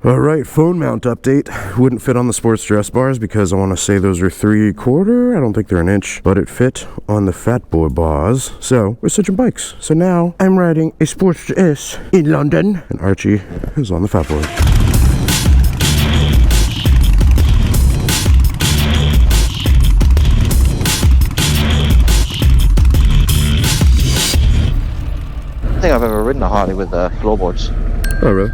Alright, phone mount update. Wouldn't fit on the Sportster S bars because I want to say those are 3/4. I don't think they're an inch, but it fit on the fat boy bars. So we're switching bikes. So now I'm riding a Sportster S in London, and Archie is on the fat boy. I don't think I've ever ridden a Harley with floorboards. Oh, really?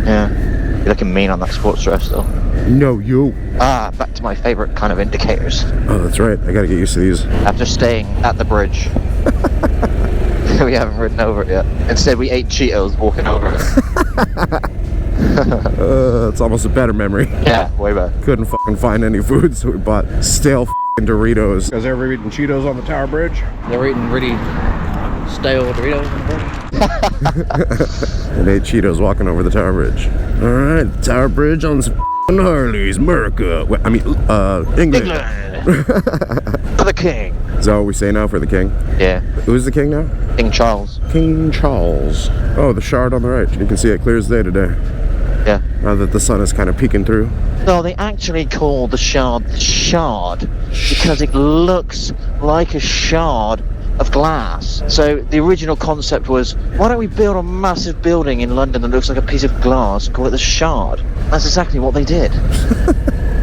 Yeah. You're looking mean on that Sportster S though. No, you. Back to my favourite kind of indicators. Oh, that's right. I gotta get used to these. After staying at the bridge. We haven't ridden over it yet. Instead, we ate Cheetos walking over it. It's almost a better memory. Yeah, way better. Couldn't fucking find any food, so we bought stale fucking Doritos. You guys ever eating Cheetos on the Tower Bridge? They're eating really stale Doritos on the bridge. And ate Cheetos walking over the Tower Bridge. Alright, Tower Bridge on some Harleys, America. Well, I mean, England. For the king. Is that what we say now for the king? Yeah. Who's the king now? King Charles. King Charles. Oh, the shard on the right. You can see it clear as day today. Yeah. Now that the sun is kind of peeking through. No, they actually call the shard because it looks like a shard of glass. So the original concept was, why don't we build a massive building in London that looks like a piece of glass and call it the Shard? That's exactly what they did.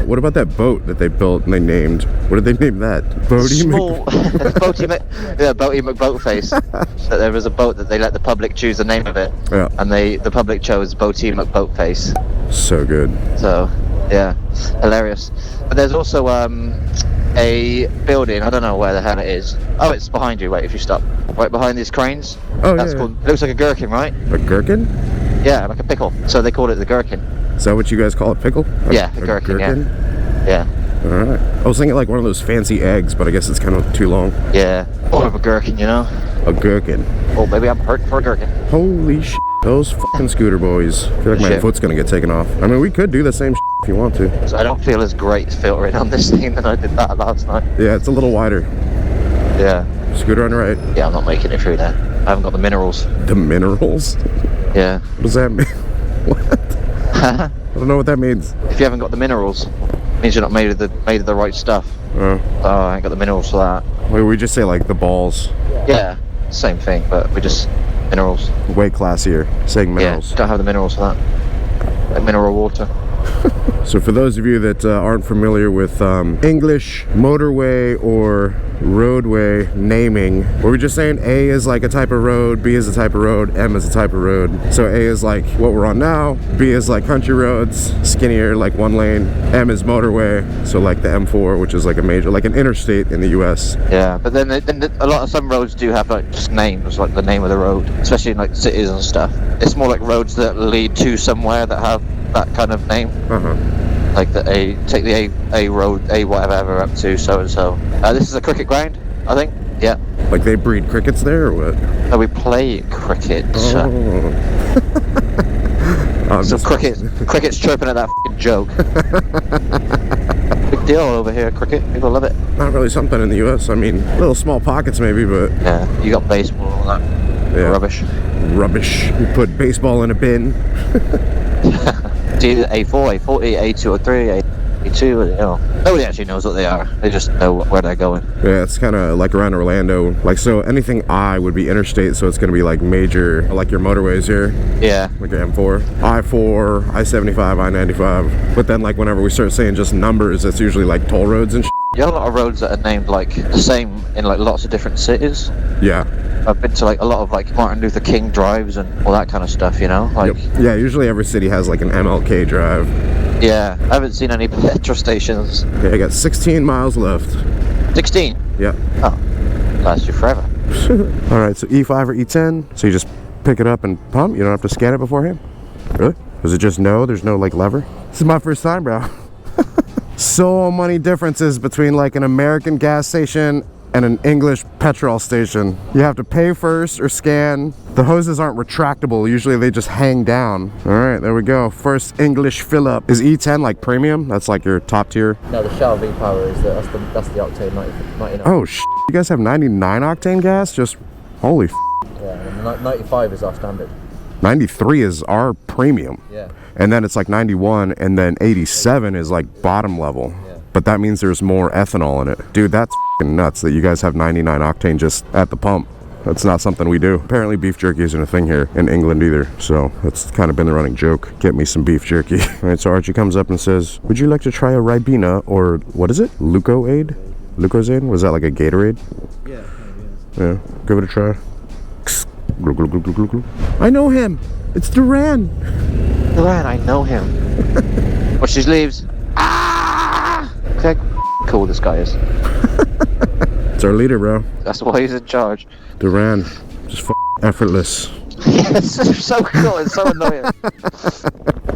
What about that boat that they built and they named? What did they name that? Boaty McBoatface. So there was a boat that they let the public choose the name of it. Yeah. And the public chose Boaty McBoatface. So good. So yeah, hilarious. But there's also a building, I don't know where the hell it is. Oh, it's behind you, wait, if you stop. Right behind these cranes. Oh, That's yeah. called, it looks like a gherkin, right? A gherkin? Yeah, like a pickle. So they call it the gherkin. Is that what you guys call it, pickle? Yeah, a gherkin, yeah. Alright. I was thinking like one of those fancy eggs, but I guess it's kind of too long. Yeah, more of a gherkin, you know? A gherkin. Oh, maybe I'm hurting for a gherkin. Holy shit. Those fucking scooter boys. I feel like my foot's gonna get taken off. I mean, we could do the same shit if you want to. So I don't feel as great filtering on this thing than I did that last night. Yeah, it's a little wider. Yeah. Scooter on the right. Yeah, I'm not making it through there. I haven't got the minerals. The minerals? Yeah. What does that mean? What? I don't know what that means. If you haven't got the minerals, it means you're not made of the right stuff. Oh, I ain't got the minerals for that. Wait, we just say like the balls. Yeah, same thing, but we just minerals. Way classier, saying minerals. Yeah, don't have the minerals for that. Like mineral water. So for those of you that aren't familiar with English motorway or roadway naming, were we just saying A is like a type of road, B is a type of road, M is a type of road. So A is like what we're on now, B is like country roads, skinnier, like one lane, M is motorway, so like the M4, which is like a major, like an interstate in the US. Yeah, but then a lot of some roads do have like just names, like the name of the road, especially in like cities and stuff. It's more like roads that lead to somewhere that have that kind of name. Like take the A road, A whatever up to so and so. This is a cricket ground, I think. Yeah. Like they breed crickets there or what? No, we play cricket. Oh. So cricket's chirping at that f***ing joke. Big deal over here, cricket. People love it. Not really something in the US. I mean, little small pockets maybe, but yeah, you got baseball and all that. Yeah. Rubbish. You put baseball in a bin. It's either A4, A40, A2 or 3, A2, you know. Nobody actually knows what they are. They just know where they're going. Yeah, it's kind of like around Orlando. Like, so anything I would be interstate, so it's going to be like major, like your motorways here. Yeah. Like your M4, I-4, I-75, I-95. But then like whenever we start saying just numbers, it's usually like toll roads and shit. You have a lot of roads that are named like the same in like lots of different cities. Yeah. I've been to like a lot of like Martin Luther King drives and all that kind of stuff, you know? Like. Yep. Yeah, usually every city has like an MLK drive. Yeah, I haven't seen any petrol stations. Yeah, I got 16 miles left. 16? Yeah. Oh, lasts you forever. Alright, so E5 or E10, so you just pick it up and pump? You don't have to scan it beforehand? Really? Is it just no? There's no like lever? This is my first time, bro. So many differences between like an American gas station and an English petrol station. You have to pay first or scan. The hoses aren't retractable. Usually they just hang down. All right, there we go. First English fill up. Is E10 like premium? That's like your top tier? No, the Shell V-Power is that's the octane 99. Oh, you guys have 99 octane gas? Just holy Yeah, and 95 is our standard. 93 is our premium. Yeah. And then it's like 91, and then 87 is like bottom level. Yeah. But that means there's more ethanol in it. Dude, that's f***ing nuts that you guys have 99 octane just at the pump. That's not something we do. Apparently beef jerky isn't a thing here in England either. So that's kind of been the running joke. Get me some beef jerky. All right, so Archie comes up and says, would you like to try a Ribena or what is it? Leukoaid? Leukozaid? Was that like a Gatorade? Yeah. Yeah, give it a try. I know him. It's Duran. Duran, I know him. Watch his leaves. Ah! Look how cool this guy is. It's our leader, bro. That's why he's in charge. Duran, just effortless. Yes, it's so cool. It's so annoying.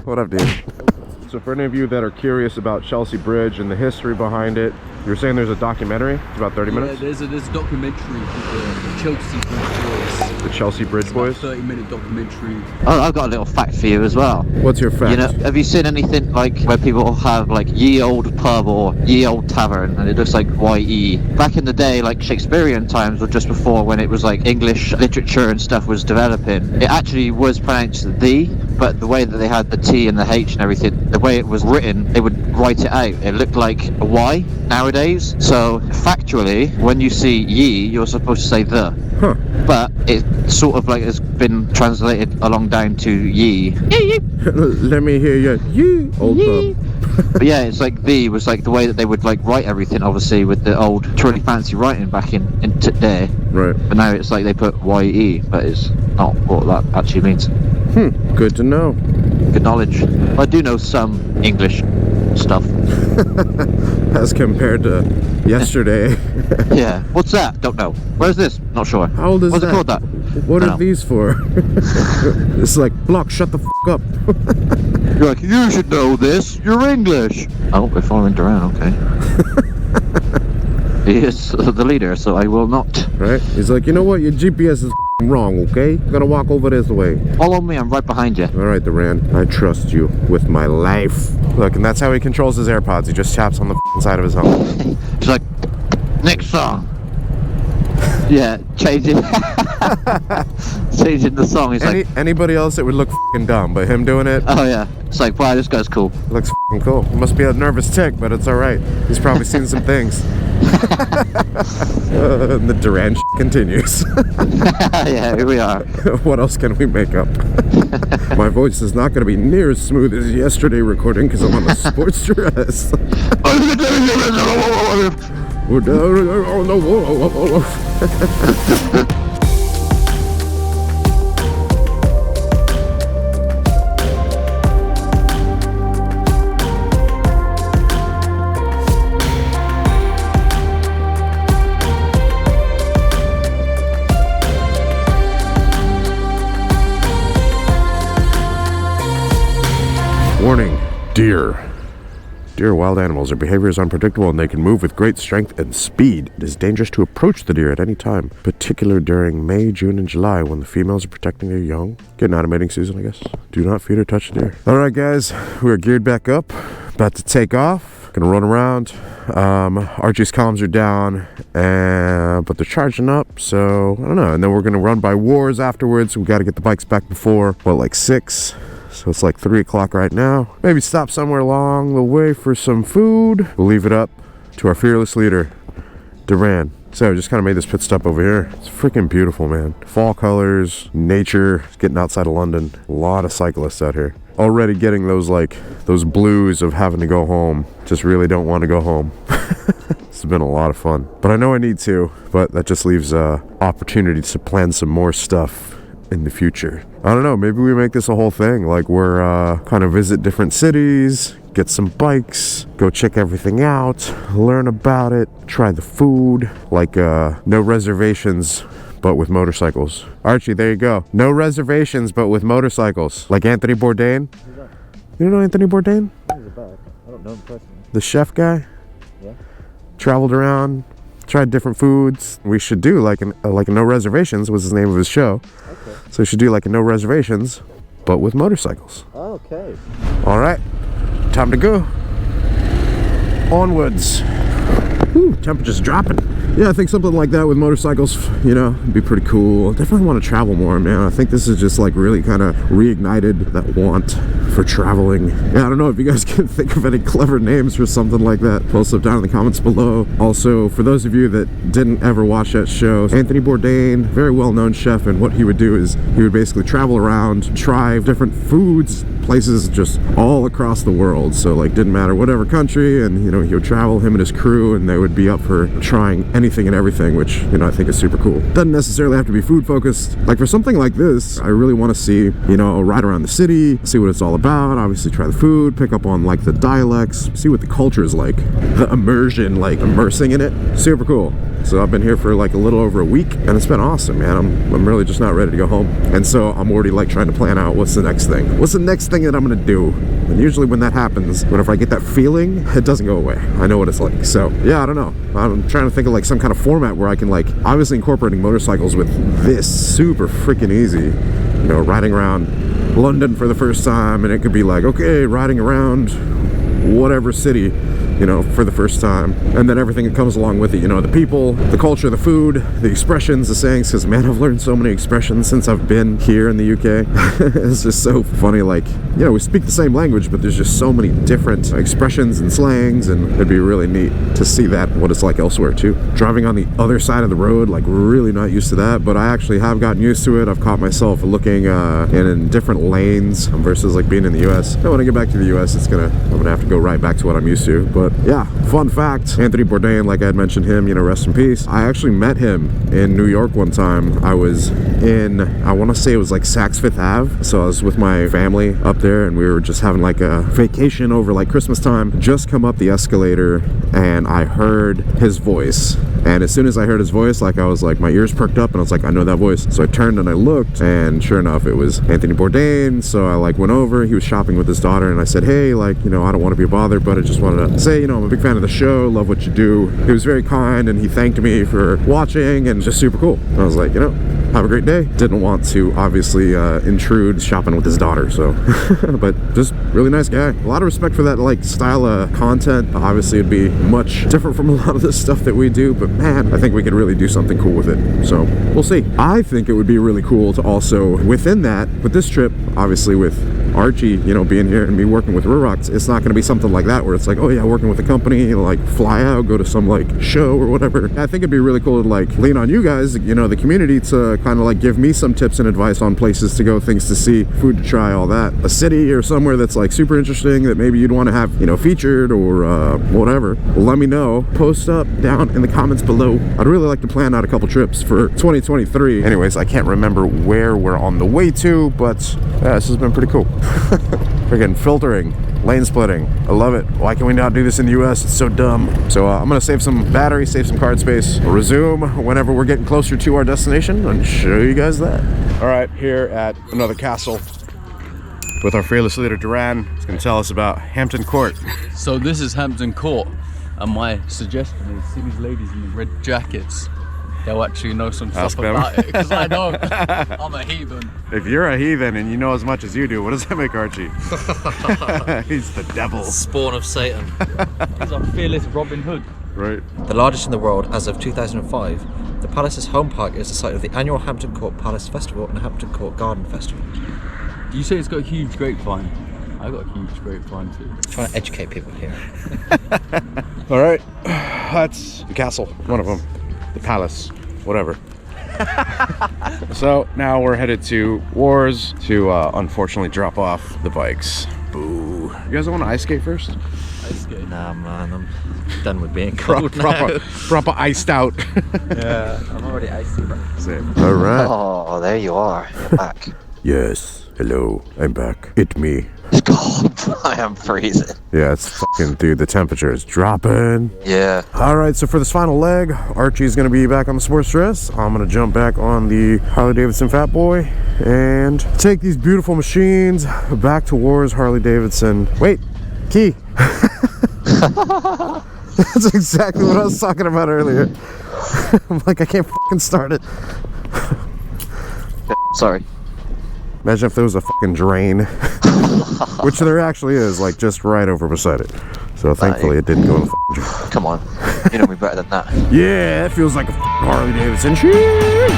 What up, dude? So for any of you that are curious about Chelsea Bridge and the history behind it, you were saying there's a documentary? It's about 30 minutes? Yeah, there's a documentary called the Chelsea Bridge Boys. The Chelsea Bridge Boys? 30-minute documentary. Oh, I've got a little fact for you as well. What's your fact? You know, have you seen anything like where people have like ye old pub or ye old tavern and it looks like YE? Back in the day, like Shakespearean times or just before when it was like English literature and stuff was developing, it actually was pronounced the, but the way that they had the T and the H and everything, the way it was written, they would write it out. It looked like a Y nowadays. So factually, when you see ye, you're supposed to say the. Huh. But it sort of like has been translated along down to ye. Let me hear you. Yee, old pub. But yeah, it's like the was like the way that they would like write everything, obviously with the old truly fancy writing back in today. Right. But now it's like they put YE, but it's not what that actually means. Good to know. Good knowledge. I do know some English stuff. As compared to yesterday. Yeah. What's that? Don't know. Where's this? Not sure. How old is What's that? it called that? What Don't are know. these for? It's like, Block, shut the f up. You're like, you should know this. You're English. Oh, we're following Duran. Okay. He is the leader, so I will not. Right? He's like, you know what? Your GPS is wrong, okay? I'm gonna walk over this way. Follow me. I'm right behind you. All right, Duran. I trust you with my life. Look, and that's how he controls his AirPods. He just taps on the side of his helmet. He's like, next song. Yeah, changing the song. He's like, Anybody else, it would look f***ing dumb, but him doing it oh yeah. It's like, wow, this guy's cool. looks f***ing cool. He must be a nervous tick, but it's all right. He's probably seen some things. And the Duran continues. Yeah, here we are. What else can we make up? My voice is not going to be near as smooth as yesterday recording because I'm on the Sportster S. Warning, deer. Deer are wild animals. Their behavior is unpredictable and they can move with great strength and speed. It is dangerous to approach the deer at any time, particularly during May, June, and July when the females are protecting their young. Getting out of mating season, I guess. Do not feed or touch the deer. Alright guys, we're geared back up. About to take off. Gonna run around. Archie's comms are down, but they're charging up, so I don't know. And then we're gonna run by Wars afterwards. We gotta get the bikes back before, well, like 6. So it's like 3 o'clock right now. Maybe stop somewhere along the way for some food. We'll leave it up to our fearless leader, Duran. So just kind of made this pit stop over here. It's freaking beautiful, man. Fall colors, nature, getting outside of London. A lot of cyclists out here. Already getting those blues of having to go home. Just really don't want to go home. It's been a lot of fun. But I know I need to, but that just leaves opportunity to plan some more stuff in the future. I don't know, maybe we make this a whole thing, like we're kind of visit different cities, get some bikes, go check everything out, learn about it, try the food, like no reservations but with motorcycles. Archie, there you go. No reservations but with motorcycles. Like Anthony Bourdain. You don't know Anthony Bourdain? I don't know him personally. The chef guy? Yeah. Traveled around, tried different foods. We should do like a no reservations was the name of his show. Okay. So we should do like a no reservations, but with motorcycles. Okay. All right, time to go. Onwards. Whew, temperature's dropping. Yeah, I think something like that with motorcycles, you know, would be pretty cool. Definitely want to travel more, man. I think this is just like really kind of reignited that want for traveling. Yeah, I don't know if you guys can think of any clever names for something like that. Post them down in the comments below. Also, for those of you that didn't ever watch that show, Anthony Bourdain, very well-known chef, and what he would do is he would basically travel around, try different foods, places just all across the world. So like didn't matter whatever country, and you know, he would travel, him and his crew, and they would be up for trying anything and everything, which, you know, I think is super cool. Doesn't necessarily have to be food focused. Like for something like this, I really want to see, you know, ride around the city, see what it's all about, obviously try the food, pick up on like the dialects, see what the culture is like, the immersion, like immersing in it. Super cool. So I've been here for like a little over a week, and it's been awesome, man. I'm really just not ready to go home. And so I'm already like trying to plan out what's the next thing. What's the next thing that I'm gonna do? And usually when that happens, whenever I get that feeling, it doesn't go away. I know what it's like. So yeah, I don't know. I'm trying to think of like some kind of format where I can like, obviously incorporating motorcycles with this, super freaking easy. You know, riding around London for the first time, and it could be like, okay, riding around whatever city, you know, for the first time, and then everything that comes along with it, you know, the people, the culture, the food, the expressions, the sayings, because man, I've learned so many expressions since I've been here in the UK. It's just so funny, like, you know, we speak the same language, but there's just so many different expressions and slangs, and it'd be really neat to see that, what it's like elsewhere too. Driving on the other side of the road, like really not used to that, but I actually have gotten used to it. I've caught myself looking in different lanes versus like being in the US. And when I get back to the US, I'm gonna have to go right back to what I'm used to. But yeah, fun fact, Anthony Bourdain, like I had mentioned him, you know, rest in peace. I actually met him in New York one time. I was in, I want to say it was like Saks Fifth Ave. So I was with my family up there, and we were just having like a vacation over like Christmas time. Just come up the escalator, and I heard his voice. And as soon as I heard his voice, like I was like, my ears perked up, and I was like, I know that voice. So I turned and I looked, and sure enough, it was Anthony Bourdain. So I like went over, he was shopping with his daughter, and I said, hey, like, you know, I don't want to be a bother, but I just wanted to say, you know, I'm a big fan of the show, love what you do. He was very kind, and he thanked me for watching, and just super cool. I was like, you know, have a great day. Didn't want to obviously intrude shopping with his daughter, so but just really nice guy. A lot of respect for that like style of content. Obviously it'd be much different from a lot of the stuff that we do, but man, I think we could really do something cool with it. So we'll see. I think it would be really cool to also, within that, with this trip, obviously with Archie, you know, being here and me working with Rurocks, it's not going to be something like that where it's like, oh yeah, working with a company, you know, like fly out, go to some like show or whatever. I think it'd be really cool to like lean on you guys, you know, the community, to kind of like give me some tips and advice on places to go, things to see, food to try, all that. A city or somewhere that's like super interesting that maybe you'd want to have, you know, featured or whatever. Well, let me know. Post up down in the comments below. I'd really like to plan out a couple trips for 2023. Anyways, I can't remember where we're on the way to, but yeah, this has been pretty cool. Freaking filtering, lane splitting, I love it. Why can we not do this in the US? It's so dumb. So I'm gonna save some battery, save some card space. We'll resume whenever we're getting closer to our destination and show you guys that. All right, here at another castle with our fearless leader Duran. He's gonna tell us about Hampton Court. So this is Hampton Court, and my suggestion is see these ladies in the red jackets. They'll actually know some stuff about it, because I don't. I'm a heathen. If you're a heathen and you know as much as you do, what does that make Archie? He's the devil. Spawn of Satan. He's our fearless Robin Hood. Right. The largest in the world as of 2005, the palace's home park is the site of the annual Hampton Court Palace Festival and Hampton Court Garden Festival. You say it's got a huge grapevine. I got a huge grapevine too. I'm trying to educate people here. All right, that's the castle, one of them. The palace, whatever. So now we're headed to Wars to unfortunately drop off the bikes. Boo. You guys want to ice skate first? Ice skate? Nah, man, I'm done with being cold now. Proper iced out. Yeah, I'm already iced out. Same. All right. Oh, there you are. You're back. Yes. Hello. I'm back. It's me. God, I am freezing. Yeah, it's fucking, dude, the temperature is dropping. Yeah. All right, so for this final leg, Archie's gonna be back on the Sportster S. I'm gonna jump back on the Harley-Davidson Fat Boy and take these beautiful machines back towards Harley-Davidson. Wait, key. That's exactly what I was talking about earlier. I'm like, I can't fucking start it. Sorry. Imagine if there was a fucking drain. Which there actually is, like just right over beside it. So thankfully it didn't go in the fucking drain. Come on. You know me better than that. Yeah, that feels like a fucking Harley-Davidson. Shit.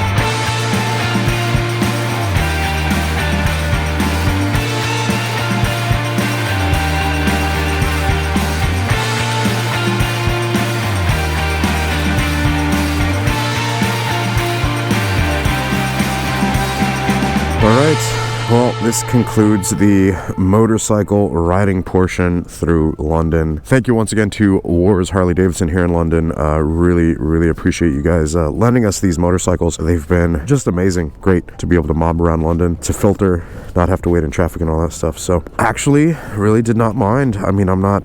this concludes the motorcycle riding portion through London. Thank you once again to Wars Harley-Davidson here in London. Really appreciate you guys lending us these motorcycles. They've been just amazing. Great to be able to mob around London, to filter, not have to wait in traffic and all that stuff. So actually really did not mind. I mean, I'm not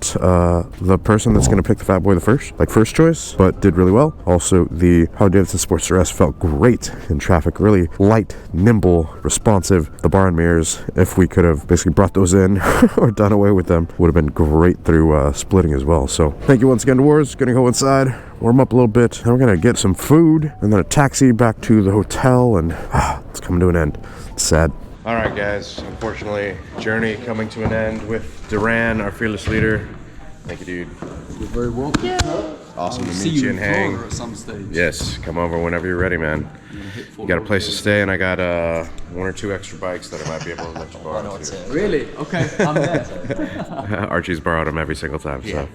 the person that's going to pick the Fat Boy the first choice, but did really well. Also, the Harley-Davidson Sportster S felt great in traffic, really light, nimble, responsive. The bar and mirrors, if we could have basically brought those in or done away with them, would have been great through splitting as well. So thank you once again to Wars. Gonna go inside, warm up a little bit, then we're gonna get some food, and then a taxi back to the hotel, and it's coming to an end. It's sad. All right, guys, unfortunately, journey coming to an end with Duran, our fearless leader. Thank you, dude. You're very welcome. Yeah. Awesome to See meet you and in hang. Florida at some stage. Yes, come over whenever you're ready, man. You got a place to stay, and I got 1 or 2 extra bikes that I might be able to let you borrow. Really? Okay, I'm there. Archie's borrowed them every single time, so.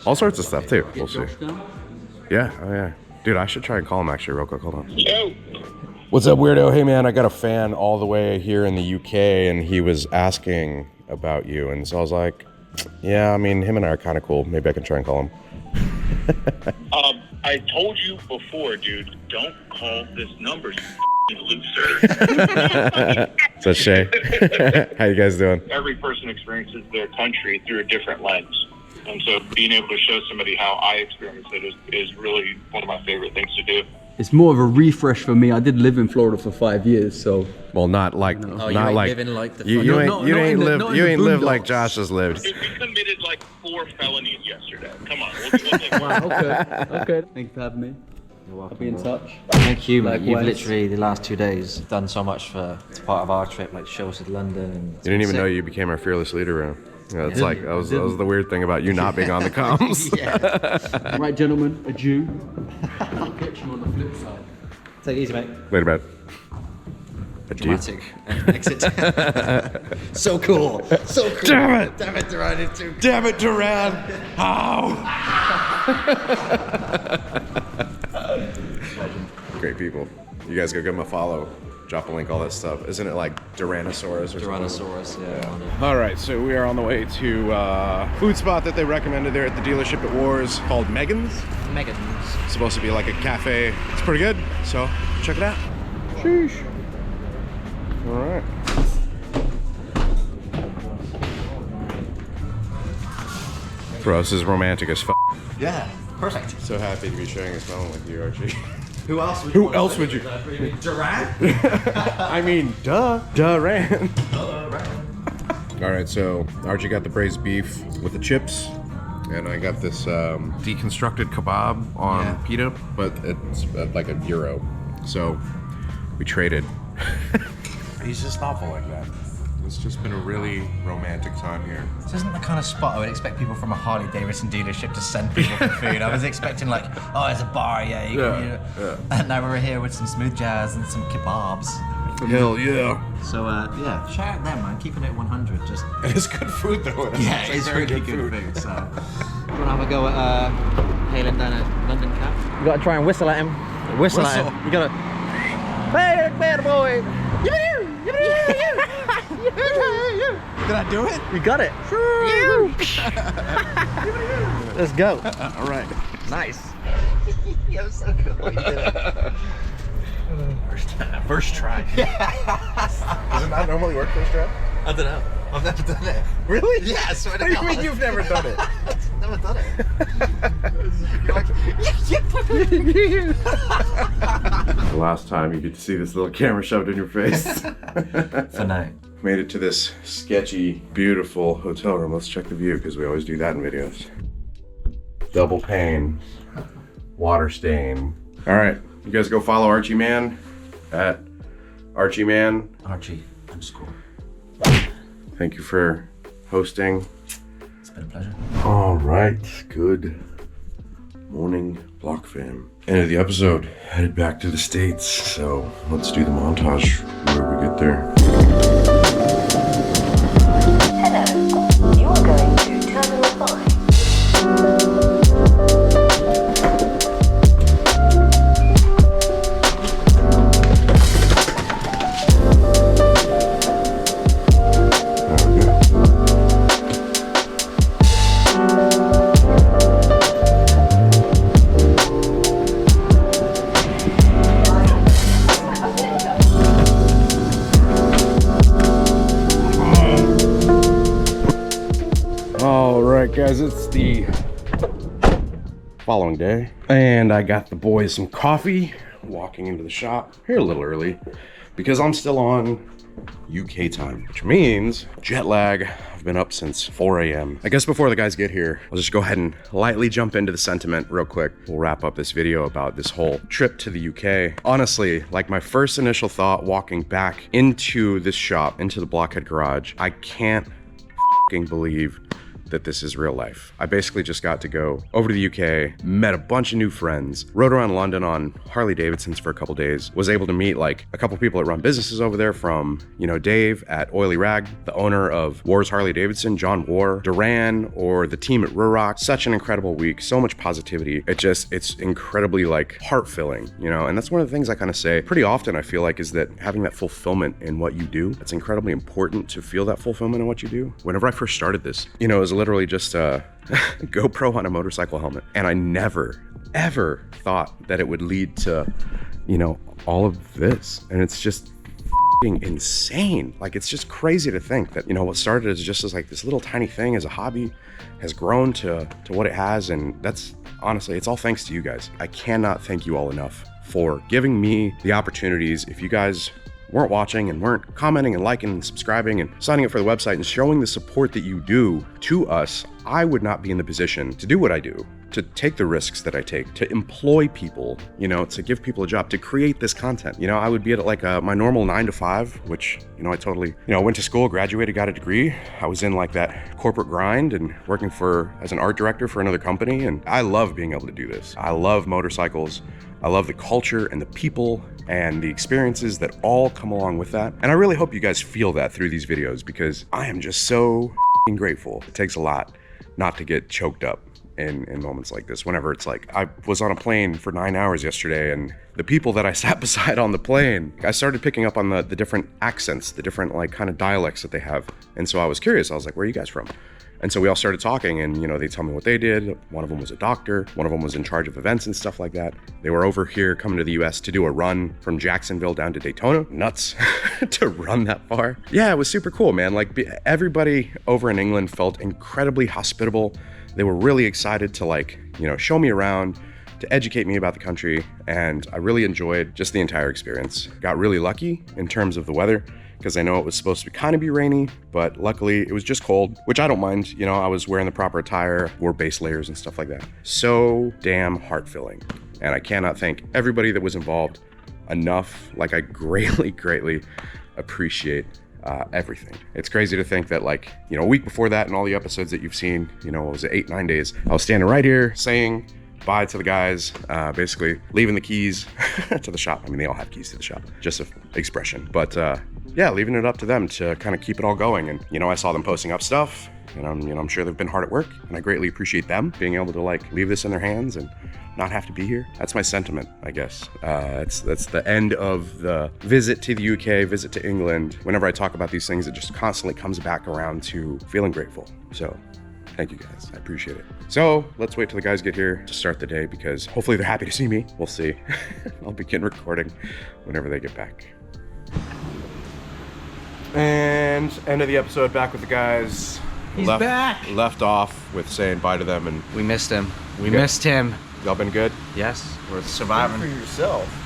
All sorts of stuff, too. We'll see. Yeah, oh yeah. Dude, I should try and call him actually real quick. Hold on. Yo. What's up, weirdo? Hey, man, I got a fan all the way here in the UK, and he was asking about you, and so I was like, yeah, I mean, him and I are kind of cool. Maybe I can try and call him. I told you before, dude, don't call this number, you loser. So, Shay, how you guys doing? Every person experiences their country through a different lens. And so being able to show somebody how I experience it is really one of my favorite things to do. It's more of a refresh for me. I did live in Florida for 5 years, so. Well, not like, Oh, not you ain't like living like the you ain't lived like boondocks. Josh has lived. Dude, we committed like 4 felonies yesterday. Come on. We'll take Wow, okay. Thank you for having me. You're welcome, I'll be in bro. touch. Thank you, mate. You've Likewise. literally, the last 2 days, done so much for it's part of our trip, like show us to London. And You didn't even know you became our fearless leader, bro. Yeah, it's like that was the weird thing about you not being on the comms. Right, gentlemen, adieu. I'll catch you on the flip side. Take it easy, mate. Later, bud. Adieu. Dramatic exit. So cool. So cool. Damn it! Damn it, Duran. It's too Damn it, Duran! How? Great people. You guys go give them a follow. Drop a link, all that stuff. Isn't it like Tyrannosaurus or something? Tyrannosaurus, yeah. All right, so we are on the way to a food spot that they recommended there at the dealership at Wars called Megan's. Megan's. It's supposed to be like a cafe. It's pretty good, so check it out. Sheesh. All right. Bro, this is romantic as f. Yeah, perfect. So happy to be sharing this moment with you, Archie. Who else would Who else would you? Duran? I mean, Duran. All right, so Archie got the braised beef with the chips, and I got this deconstructed kebab on pita, but it's like €1. So we traded. He's just thoughtful like that. It's just been a really romantic time here. This isn't the kind of spot I would expect people from a Harley-Davidson dealership to send people for food. I was expecting like, oh, there's a bar, yeah. And now we're here with some smooth jazz and some kebabs. Hell yeah. So yeah, shout out them, man. Keeping it 100. Just It's good food though. yeah, it's very really good food. So You want to have a go at hailing down a London cab? You got to try and whistle at him. Whistle at him. You got to. Hey, bad boy. did I do it? You got it. Let's go. All right. Nice. Yeah, it was so cool. You did it. First try. Does it not normally work first try? I don't know. I've never done it. Really? Yeah, I swear to What do you God. mean you've never done it? I've never done it. The last time you get to see this little camera shoved in your face. For now. Made it to this sketchy, beautiful hotel room. Let's check the view because we always do that in videos. Double pane, water stain. All right, you guys go follow Archie Man at Archie Man. Archie, underscore. Thank you for hosting. It's been a pleasure. All right, good morning, Block fam. End of the episode, headed back to the States. So let's do the montage where we get there. Hello, you are going to Terminal 5. All right, guys, it's the following day, and I got the boys some coffee. Walking into the shop here a little early because I'm still on UK time, which means jet lag. I've been up since 4 a.m. I guess before the guys get here, I'll just go ahead and lightly jump into the sentiment real quick. We'll wrap up this video about this whole trip to the UK. Honestly, like my first initial thought walking back into this shop, into the Blockhead garage, I can't f***ing believe that this is real life. I basically just got to go over to the UK, met a bunch of new friends, rode around London on Harley-Davidsons for a couple days, was able to meet like a couple people that run businesses over there from, you know, Dave at Oily Rag, the owner of War's Harley-Davidson, John War, Duran, or the team at Rurock. Such an incredible week, so much positivity. It's incredibly like heart-filling, you know, and that's one of the things I kind of say pretty often, I feel like, is that having that fulfillment in what you do, it's incredibly important to feel that fulfillment in what you do. Whenever I first started this, you know, it was literally just a GoPro on a motorcycle helmet. And I never, ever thought that it would lead to, you know, all of this. And it's just insane. Like, it's just crazy to think that, you know, what started as just as like this little tiny thing as a hobby has grown to what it has. And that's honestly, it's all thanks to you guys. I cannot thank you all enough for giving me the opportunities. If you guys weren't watching and weren't commenting and liking and subscribing and signing up for the website and showing the support that you do to us, I would not be in the position to do what I do, to take the risks that I take, to employ people, you know, to give people a job, to create this content. You know, I would be at like my normal 9 to 5, which, you know, I totally, you know, went to school, graduated, got a degree. I was in like that corporate grind and working as an art director for another company. And I love being able to do this. I love motorcycles. I love the culture and the people and the experiences that all come along with that. And I really hope you guys feel that through these videos because I am just so grateful. It takes a lot not to get choked up in moments like this. Whenever it's like, I was on a plane for 9 hours yesterday, and the people that I sat beside on the plane, I started picking up on the different accents, the different like kind of dialects that they have. And so I was curious. I was like, where are you guys from? And so we all started talking, and, you know, they tell me what they did. One of them was a doctor. One of them was in charge of events and stuff like that. They were over here coming to the US to do a run from Jacksonville down to Daytona. Nuts to run that far. Yeah, it was super cool, man. Like, everybody over in England felt incredibly hospitable. They were really excited to, like, you know, show me around, to educate me about the country. And I really enjoyed just the entire experience. Got really lucky in terms of the weather, because I know it was supposed to kind of be rainy, but luckily it was just cold, which I don't mind. You know, I was wearing the proper attire, wore base layers and stuff like that. So damn heart-filling. And I cannot thank everybody that was involved enough. Like, I greatly, greatly appreciate everything. It's crazy to think that, like, you know, a week before that and all the episodes that you've seen, you know, it was 8-9 days, I was standing right here saying bye to the guys, basically leaving the keys to the shop. I mean, they all have keys to the shop, just an expression. But yeah, leaving it up to them to kind of keep it all going. And, you know, I saw them posting up stuff, and I'm sure they've been hard at work, and I greatly appreciate them being able to like leave this in their hands and not have to be here. That's my sentiment, I guess. That's the end of the visit to the UK, visit to England. Whenever I talk about these things, it just constantly comes back around to feeling grateful. So thank you guys, I appreciate it. So let's wait till the guys get here to start the day, because hopefully they're happy to see me. We'll see. I'll begin recording whenever they get back. And end of the episode, back with the guys. He's back. Left off with saying bye to them, and We missed him. We missed him. y'all been good? Yes, we're surviving. For yourself.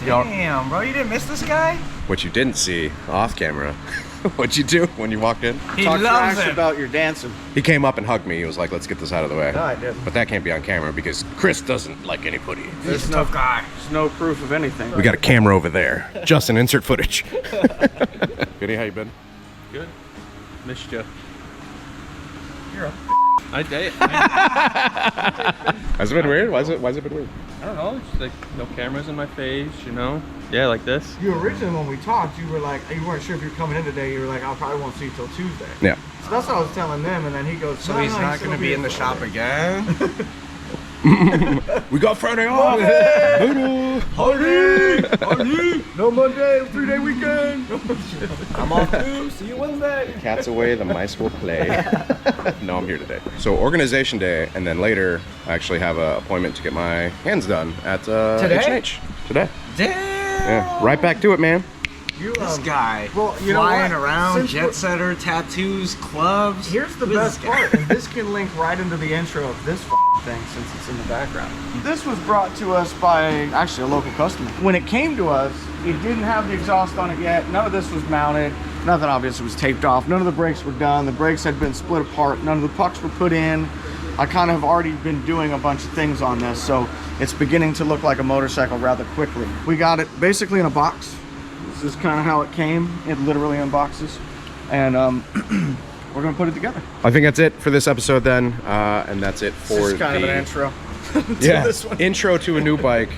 Damn, bro, you didn't miss this guy? What you didn't see off camera, what'd you do when you walked in? He Talk loves trash it. about your dancing. He came up and hugged me. He was like, let's get this out of the way. No, I didn't. But that can't be on camera because Chris doesn't like anybody. He's a tough guy. There's no proof of anything. We got a camera over there. Justin, insert footage. Goody, how you been? Good. Missed you. You're a I did. Has it been weird? Why has it been weird? I don't know. Just like no cameras in my face, you know? Yeah, like this. You originally, when we talked, you were like, you weren't sure if you were coming in today. You were like, I probably won't see you till Tuesday. Yeah. So that's what I was telling them, and then he goes, So he's not going to be in the shop again? We got Friday off. Harley! No Monday, 3-day weekend. I'm off too. See you Wednesday. Cat's away, the mice will play. No, I'm here today. So organization day, and then later I actually have an appointment to get my hands done at Today? H&H. Today. Damn. Yeah, right back to it, man. This guy, well, you flying know what? around, Since jet setter, tattoos, clubs. Here's the best part, and this can link right into the intro of this thing since it's in the background. This was brought to us by actually a local customer. When it came to us, it didn't have the exhaust on it yet. None of this was mounted. Nothing obviously was taped off. None of the brakes were done. The brakes had been split apart. None of the pucks were put in. I kind of have already been doing a bunch of things on this, so it's beginning to look like a motorcycle rather quickly. We got it basically in a box. This is kind of how it came. It literally in boxes. And we're gonna put it together. I think that's it for this episode then, and that's it for this is kind of an intro. Yeah, this one. intro to a new bike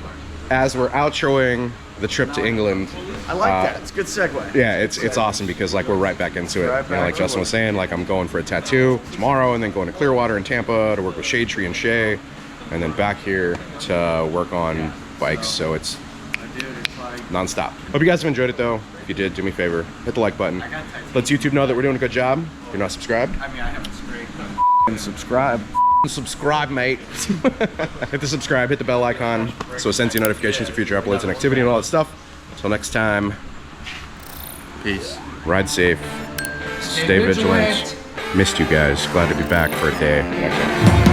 as we're outroing the trip to England. I like that. It's a good segue. Yeah, it's awesome because like we're right back into it. Right You know, like back Justin to was saying, like I'm going for a tattoo tomorrow, and then going to Clearwater and Tampa to work with Shade Tree and Shay, and then back here to work on bikes. So it's non-stop. Hope you guys have enjoyed it though. If you did, do me a favor, hit the like button. Lets YouTube know that we're doing a good job. If you're not subscribed, I mean, I haven't scraped. and subscribe, mate. Hit the subscribe, hit the bell icon, so it sends you notifications of future uploads and activity and all that stuff. Until next time, Peace. ride safe, stay vigilant. Missed you guys. Glad to be back for a day.